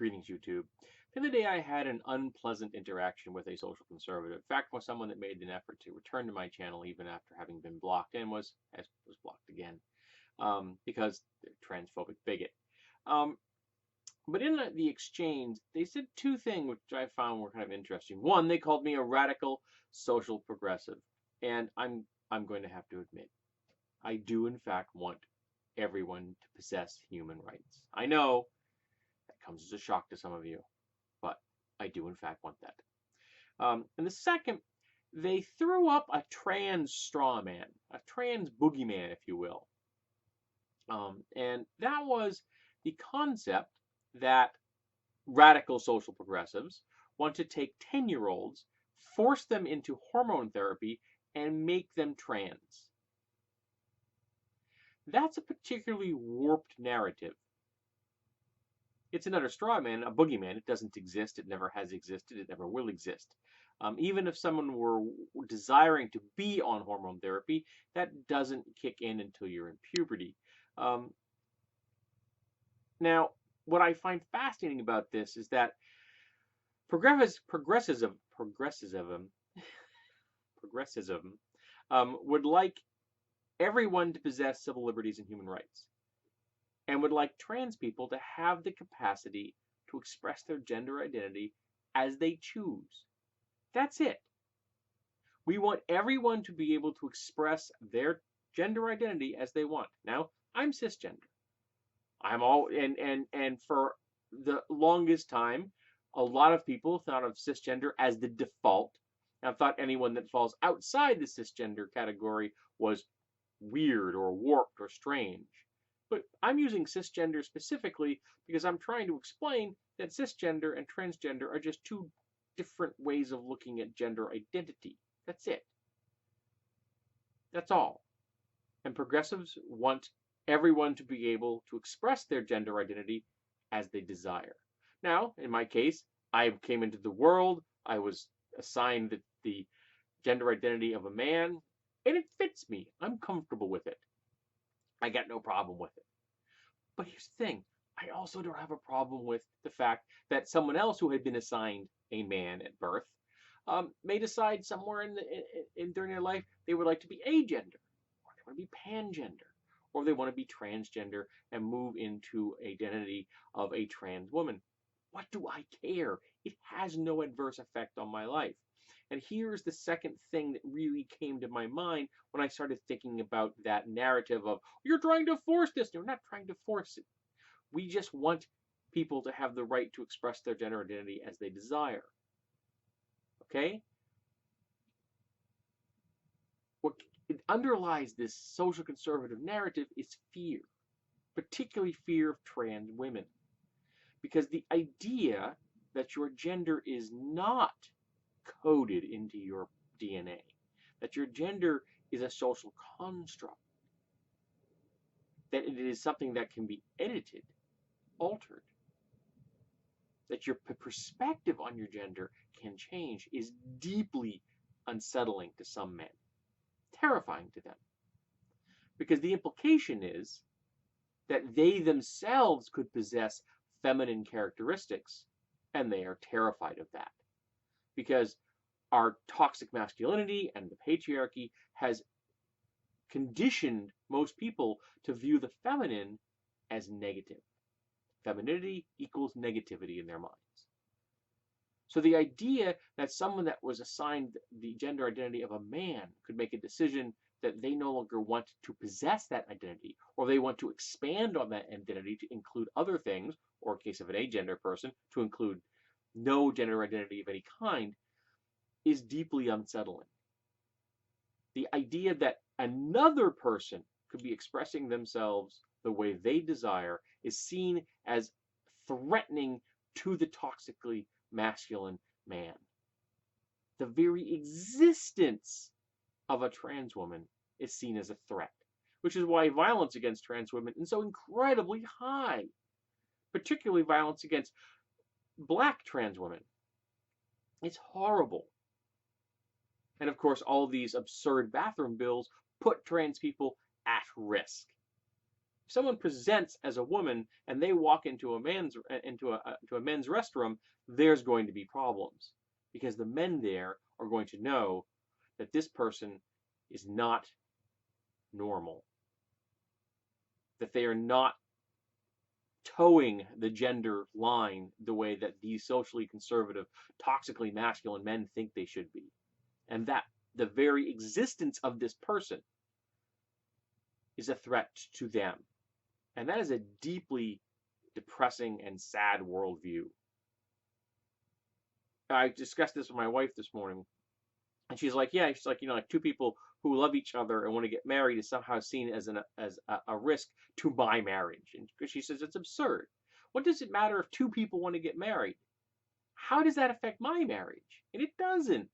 Greetings, YouTube. The other day I had an unpleasant interaction with a social conservative. In fact, was someone that made an effort to return to my channel even after having been blocked and was blocked again because they're transphobic bigot. Um, but in the exchange, they said two things which I found were kind of interesting. One, they called me a radical social progressive, and I'm going to have to admit, I do in fact want everyone to possess human rights. I know that comes as a shock to some of you, but I do in fact want that. And the second, they threw up a trans straw man, a trans boogeyman, if you will. And that was the concept that radical social progressives want to take 10-year-olds, force them into hormone therapy, and make them trans. That's a particularly warped narrative. It's another straw man, a boogeyman. It doesn't exist. It never has existed. It never will exist. Even if someone were desiring to be on hormone therapy, that doesn't kick in until you're in puberty. Now, what I find fascinating about this is that progressivism would like everyone to possess civil liberties and human rights, and would like trans people to have the capacity to express their gender identity as they choose. That's it. We want everyone to be able to express their gender identity as they want. Now, I'm cisgender. And for the longest time, a lot of people thought of cisgender as the default. And thought anyone that falls outside the cisgender category was weird or warped or strange. But I'm using cisgender specifically because I'm trying to explain that cisgender and transgender are just two different ways of looking at gender identity. That's it. That's all. And progressives want everyone to be able to express their gender identity as they desire. Now, in my case, I came into the world, I was assigned the gender identity of a man, and it fits me. I'm comfortable with it. I got no problem with it. But here's the thing. I also don't have a problem with the fact that someone else who had been assigned a man at birth may decide somewhere during their life they would like to be agender, or they want to be pangender, or they want to be transgender and move into identity of a trans woman. What do I care? It has no adverse effect on my life. And here's the second thing that really came to my mind when I started thinking about that narrative of, you're trying to force this. You're not trying to force it. We just want people to have the right to express their gender identity as they desire. Okay? What underlies this social conservative narrative is fear, particularly fear of trans women. Because the idea that your gender is not coded into your DNA, that your gender is a social construct, that it is something that can be edited, altered, that your perspective on your gender can change, is deeply unsettling to some men, terrifying to them. Because the implication is that they themselves could possess feminine characteristics, and they are terrified of that. Because our toxic masculinity and the patriarchy has conditioned most people to view the feminine as negative. Femininity equals negativity in their minds. So the idea that someone that was assigned the gender identity of a man could make a decision that they no longer want to possess that identity, or they want to expand on that identity to include other things, or in case of an agender person, to include no gender identity of any kind, is deeply unsettling. The idea that another person could be expressing themselves the way they desire is seen as threatening to the toxically masculine man. The very existence of a trans woman is seen as a threat, which is why violence against trans women is so incredibly high, particularly violence against black trans women. It's horrible. And of course, all these absurd bathroom bills put trans people at risk. If someone presents as a woman and they walk into a men's restroom, there's going to be problems because the men there are going to know that this person is not normal, that they are not towing the gender line the way that these socially conservative, toxically masculine men think they should be, and that the very existence of this person is a threat to them. And that is a deeply depressing and sad worldview. I discussed this with my wife this morning, and she's like, yeah, she's like, like two people who love each other and want to get married is somehow seen as a risk to my marriage. And because she says it's absurd. What does it matter if two people want to get married? How does that affect my marriage? And it doesn't.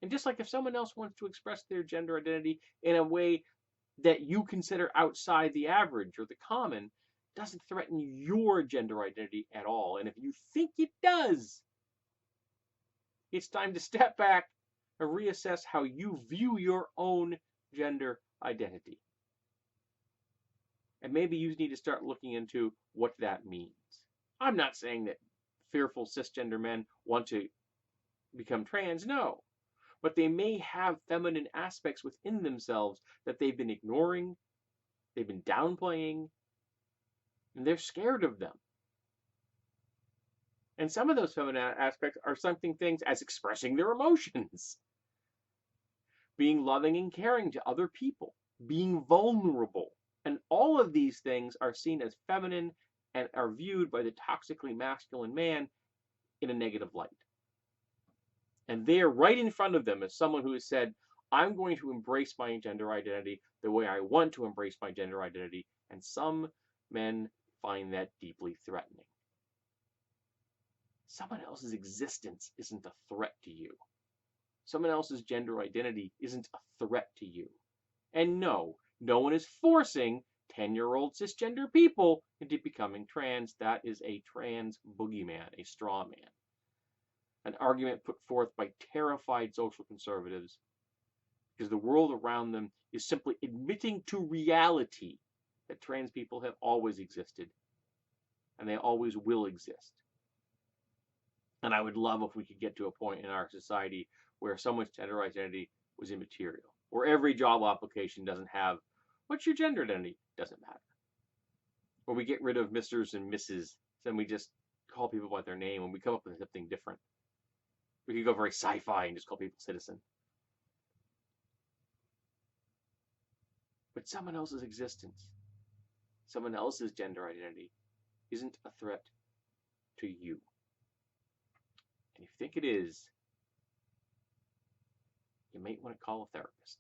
And just like if someone else wants to express their gender identity in a way that you consider outside the average or the common, doesn't threaten your gender identity at all. And if you think it does, it's time to step back and reassess how you view your own gender identity. And maybe you need to start looking into what that means. I'm not saying that fearful cisgender men want to become trans, no. But they may have feminine aspects within themselves that they've been ignoring, they've been downplaying, and they're scared of them. And some of those feminine aspects are things as expressing their emotions, being loving and caring to other people, being vulnerable. And all of these things are seen as feminine and are viewed by the toxically masculine man in a negative light. And there, right in front of them, is someone who has said, I'm going to embrace my gender identity the way I want to embrace my gender identity. And some men find that deeply threatening. Someone else's existence isn't a threat to you. Someone else's gender identity isn't a threat to you. And no one is forcing 10-year-old cisgender people into becoming trans. That is a trans boogeyman, a straw man. An argument put forth by terrified social conservatives because the world around them is simply admitting to reality that trans people have always existed and they always will exist. And I would love if we could get to a point in our society where someone's gender identity was immaterial, where every job application doesn't have, what's your gender identity? Doesn't matter. Where we get rid of Mrs. and Mrs. and we just call people by their name and we come up with something different. We could go very sci-fi and just call people citizen. But someone else's existence, someone else's gender identity isn't a threat to you. And if you think it is, you might want to call a therapist.